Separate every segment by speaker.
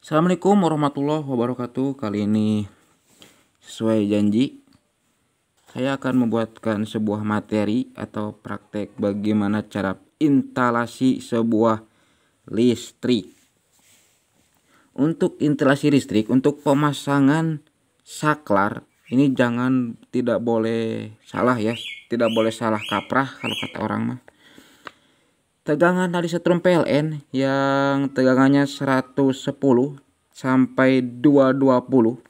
Speaker 1: Assalamualaikum warahmatullahi wabarakatuh. Kali ini sesuai janji, saya akan membuatkan sebuah materi atau praktek bagaimana cara instalasi sebuah listrik. Untuk instalasi listrik, untuk pemasangan saklar, ini tidak boleh salah ya, tidak boleh salah kaprah kalau kata orang mah. Tegangan dari setrum PLN yang tegangannya 110 sampai 220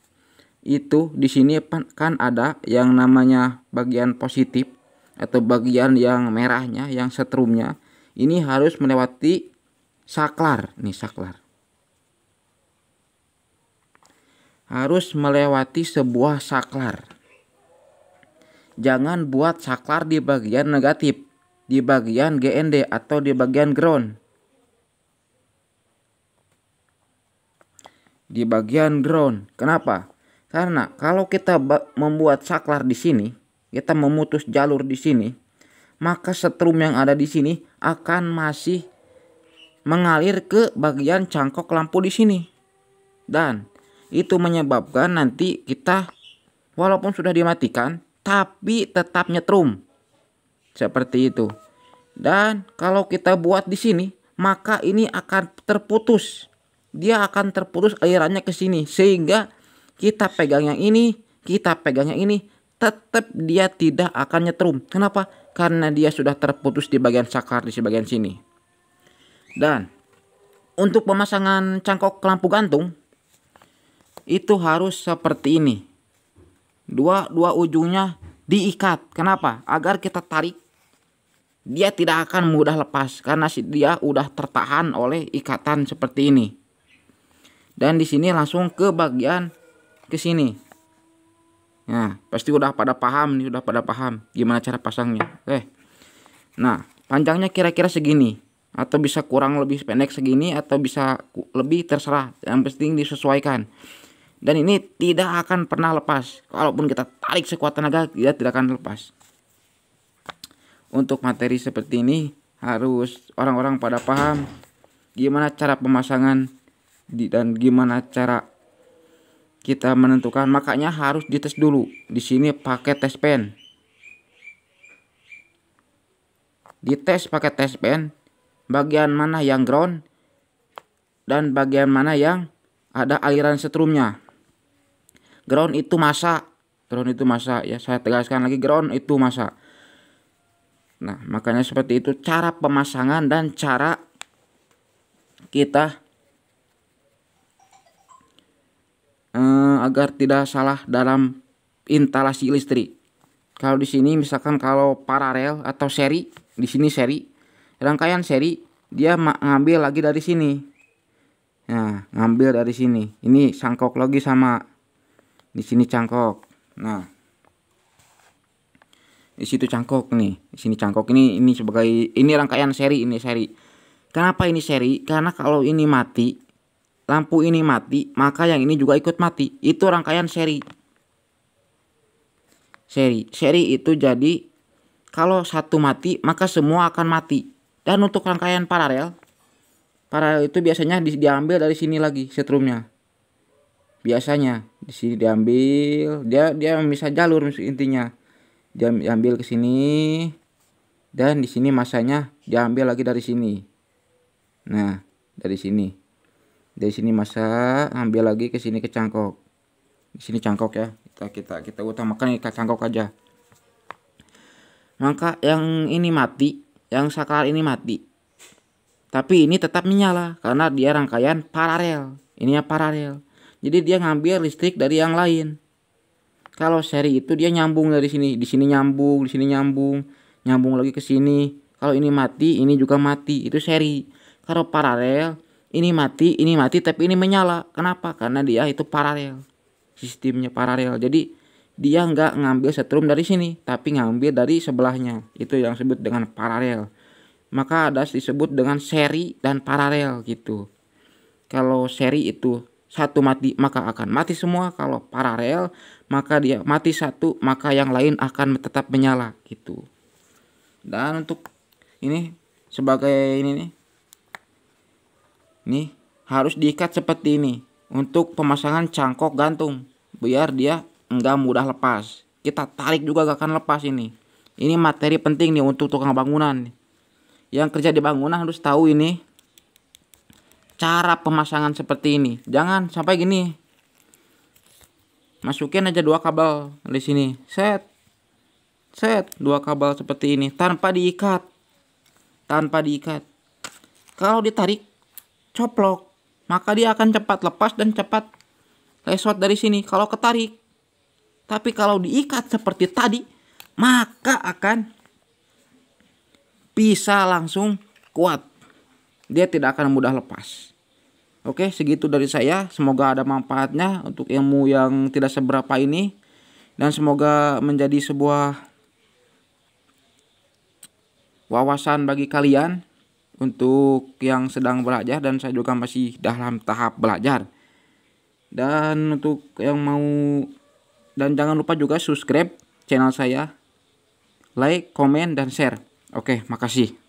Speaker 1: itu di sini kan ada yang namanya bagian positif atau bagian yang merahnya, yang setrumnya. Ini harus melewati saklar, nih saklar. Harus melewati sebuah saklar. Jangan buat saklar di bagian negatif, di bagian GND atau di bagian ground. Di bagian ground. Kenapa? Karena kalau kita membuat saklar di sini, kita memutus jalur di sini, maka setrum yang ada di sini akan masih mengalir ke bagian cangkok lampu di sini. Dan itu menyebabkan nanti kita walaupun sudah dimatikan tapi tetap nyetrum. Seperti itu. Dan kalau kita buat di sini, maka ini akan terputus. Dia akan terputus alirannya ke sini sehingga kita pegang yang ini, kita pegang yang ini, tetap dia tidak akan nyetrum. Kenapa? Karena dia sudah terputus di bagian saklar di bagian sini. Dan untuk pemasangan cangkok lampu gantung itu harus seperti ini. Dua ujungnya diikat. Kenapa? Agar kita tarik dia tidak akan mudah lepas karena dia udah tertahan oleh ikatan seperti ini. Dan di sini langsung ke bagian ke sini. Nah, pasti udah pada paham nih, udah pada paham gimana cara pasangnya. Oke. Nah, panjangnya kira-kira segini atau bisa kurang lebih pendek segini atau bisa lebih, terserah. Yang penting disesuaikan. Dan ini tidak akan pernah lepas. Kalaupun kita tarik sekuat tenaga, dia tidak akan lepas. Untuk materi seperti ini harus orang-orang pada paham gimana cara pemasangan dan gimana cara kita menentukan. Makanya harus dites dulu. Di sini pakai tes pen. Dites pakai tes pen bagian mana yang ground dan bagian mana yang ada aliran setrumnya. Ground itu masa. Ground itu masa ya, saya tegaskan lagi, ground itu masa. Nah, makanya seperti itu cara pemasangan dan cara kita agar tidak salah dalam instalasi listrik. Kalau di sini misalkan kalau paralel atau seri, di sini seri, rangkaian seri dia ngambil lagi dari sini. Nah, ngambil dari sini. Ini cangkok lagi sama di sini cangkok. Nah, di situ cangkok nih, di sini cangkok ini sebagai ini rangkaian seri, ini seri. Kenapa ini seri? Karena kalau ini mati, lampu ini mati, maka yang ini juga ikut mati. Itu rangkaian seri. Seri itu jadi kalau satu mati, maka semua akan mati. Dan untuk rangkaian paralel itu biasanya diambil dari sini lagi setrumnya. Biasanya di sini diambil, dia bisa jalur intinya. Dia ambil ke sini dan di sini masanya diambil lagi dari sini. Nah, dari sini. Dari sini masa ambil lagi ke sini ke cangkok. Di sini cangkok ya. Kita utamakan ke cangkok aja. Maka yang ini mati, yang saklar ini mati. Tapi ini tetap menyala karena dia rangkaian paralel. Ininya paralel. Jadi dia ngambil listrik dari yang lain. Kalau seri itu dia nyambung dari sini, di sini nyambung, di sini nyambung, nyambung lagi ke sini. Kalau ini mati, ini juga mati. Itu seri. Kalau paralel, ini mati, tapi ini menyala. Kenapa? Karena dia itu paralel. Sistemnya paralel. Jadi dia nggak ngambil setrum dari sini, tapi ngambil dari sebelahnya. Itu yang disebut dengan paralel. Maka ada disebut dengan seri dan paralel gitu. Kalau seri itu satu mati maka akan mati semua. Kalau paralel maka dia mati satu maka yang lain akan tetap menyala gitu. Dan untuk ini sebagai ini nih harus diikat seperti ini untuk pemasangan cangkok gantung biar dia enggak mudah lepas. Kita tarik juga gak akan lepas ini. Ini materi penting nih untuk tukang bangunan. Yang kerja di bangunan harus tahu ini cara pemasangan seperti ini. Jangan sampai gini. Masukin aja 2 kabel di sini. Set. 2 kabel seperti ini tanpa diikat. Kalau ditarik coplok, maka dia akan cepat lepas dan cepat lesot dari sini kalau ketarik. Tapi kalau diikat seperti tadi, maka akan bisa langsung kuat. Dia tidak akan mudah lepas. Oke, segitu dari saya. Semoga ada manfaatnya untuk ilmu yang tidak seberapa ini. Dan semoga menjadi sebuah wawasan bagi kalian untuk yang sedang belajar, dan saya juga masih dalam tahap belajar. Dan untuk yang mau, dan jangan lupa juga subscribe channel saya, like, komen, dan share. Oke, makasih.